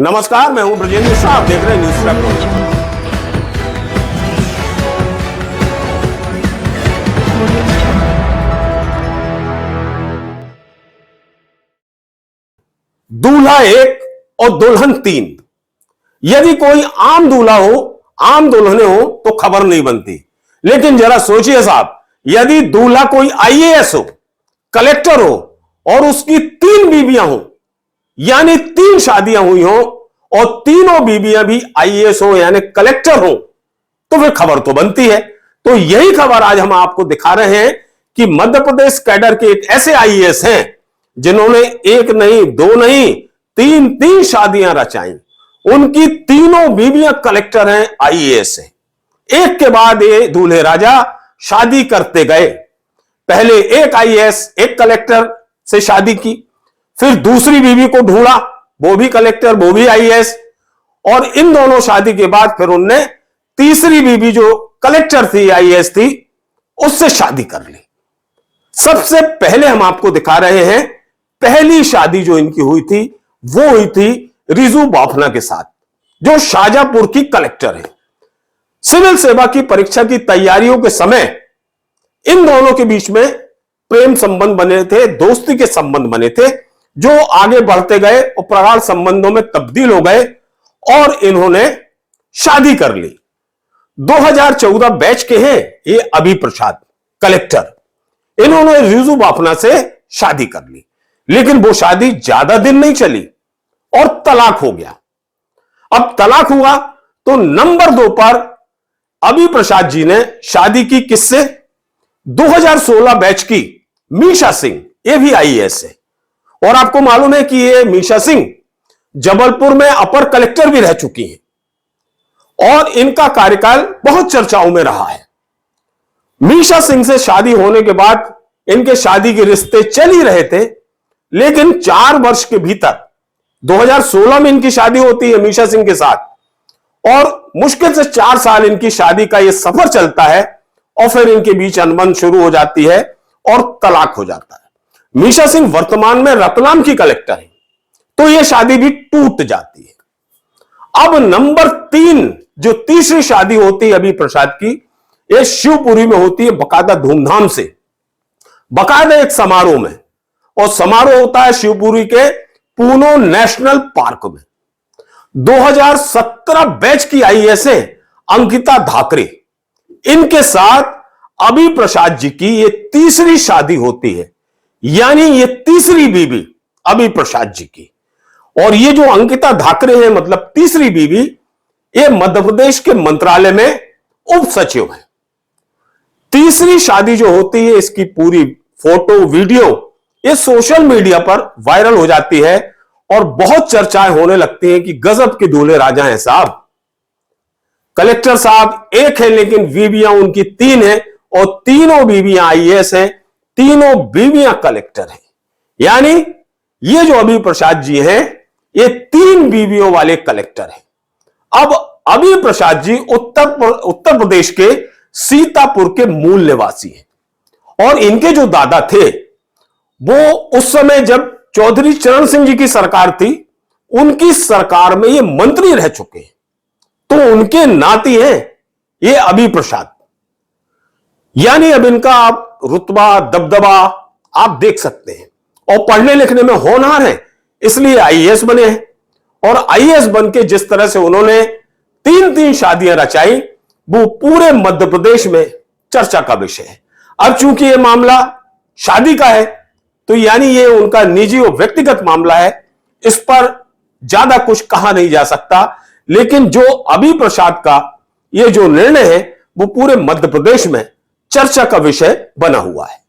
नमस्कार, मैं हूं ब्रजेंद्र मिश्रा। आप देख रहे हैं न्यूज़ रैप। दूल्हा एक और दुल्हन तीन। यदि कोई आम दूल्हा हो, आम दुल्हने हो तो खबर नहीं बनती, लेकिन जरा सोचिए साहब, यदि दूल्हा कोई आईएएस हो, कलेक्टर हो और उसकी तीन बीवियां हो, यानी तीन शादियां हुई हो और तीनों बीबियां भी आईएएस हो यानी कलेक्टर हो, तो फिर खबर तो बनती है। तो यही खबर आज हम आपको दिखा रहे हैं कि मध्य प्रदेश कैडर के एक ऐसे आईएएस हैं जिन्होंने एक नहीं, दो नहीं, तीन तीन शादियां रचाई। उनकी तीनों बीबियां कलेक्टर हैं, आईएएस हैं। एक के बाद ये दूल्हे राजा शादी करते गए। पहले एक आईएएस, एक कलेक्टर से शादी की, फिर दूसरी बीवी को ढूंढा, वो भी कलेक्टर, वो भी आईएएस, और इन दोनों शादी के बाद फिर उनने तीसरी बीवी जो कलेक्टर थी, आईएएस थी, उससे शादी कर ली। सबसे पहले हम आपको दिखा रहे हैं पहली शादी जो इनकी हुई थी, वो हुई थी रिजू बाफना के साथ, जो शाजापुर की कलेक्टर है। सिविल सेवा की परीक्षा की तैयारियों के समय इन दोनों के बीच में प्रेम संबंध बने थे, दोस्ती के संबंध बने थे, जो आगे बढ़ते गए और प्रगाढ़ संबंधों में तब्दील हो गए और इन्होंने शादी कर ली। 2014 बैच के हैं ये अभी प्रसाद कलेक्टर। इन्होंने रिजू बाफना से शादी कर ली, लेकिन वो शादी ज्यादा दिन नहीं चली और तलाक हो गया। अब तलाक हुआ तो नंबर 2 पर अभी प्रसाद जी ने शादी की किससे? 2016 बैच की मीशा सिंह, ये भी आईएएस है। और आपको मालूम है कि ये मीशा सिंह जबलपुर में अपर कलेक्टर भी रह चुकी हैं और इनका कार्यकाल बहुत चर्चाओं में रहा है। मीशा सिंह से शादी होने के बाद इनके शादी के रिश्ते चल ही रहे थे, लेकिन 4 वर्ष के भीतर 2016 में इनकी शादी होती है मीशा सिंह के साथ और मुश्किल से 4 साल इनकी शादी का यह सफर चलता है और फिर इनके बीच अनबन शुरू हो जाती है और तलाक हो जाता है। मीशा सिंह वर्तमान में रतलाम की कलेक्टर है, तो यह शादी भी टूट जाती है। अब नंबर 3 जो तीसरी शादी होती है अभी प्रसाद की, यह शिवपुरी में होती है, बकायदा धूमधाम से, बकायदा एक समारोह में, और समारोह होता है शिवपुरी के पूनो नेशनल पार्क में। 2017 बैच की आईएएस है अंकिता धाकरे, इनके साथ अभी प्रसाद जी की यह तीसरी शादी होती है, यानी ये तीसरी बीवी अभी प्रसाद जी की। और ये जो अंकिता धाकरे है, मतलब तीसरी बीवी, ये मध्य प्रदेश के मंत्रालय में उप सचिव है। तीसरी शादी जो होती है, इसकी पूरी फोटो वीडियो ये सोशल मीडिया पर वायरल हो जाती है और बहुत चर्चाएं होने लगती हैं कि गजब के दूल्हे राजा हैं साहब। कलेक्टर साहब एक है, लेकिन बीवियां उनकी 3 हैं और तीनों बीवियां आईएएस हैं, तीनों बीवियां कलेक्टर हैं। यानी ये जो अभी प्रसाद जी हैं, ये 3 बीवियों वाले कलेक्टर हैं। अब अभी प्रसाद जी उत्तर प्रदेश के सीतापुर के मूल निवासी हैं और इनके जो दादा थे वो उस समय जब चौधरी चरण सिंह जी की सरकार थी, उनकी सरकार में ये मंत्री रह चुके हैं, तो उनके नाती हैं ये अभी प्रसाद। यानी अब इनका आप रुतबा, दबदबा आप देख सकते हैं, और पढ़ने लिखने में होनहार है, इसलिए आईएएस बने हैं। और आईएएस बनके जिस तरह से उन्होंने 3 शादियां रचाई, वो पूरे मध्य प्रदेश में चर्चा का विषय है। अब चूंकि यह मामला शादी का है, तो यानी ये उनका निजी और व्यक्तिगत मामला है, इस पर ज्यादा कुछ कहा नहीं जा सकता। लेकिन जो अभी प्रसाद का ये जो निर्णय है, वो पूरे मध्य प्रदेश में चर्चा का विषय बना हुआ है।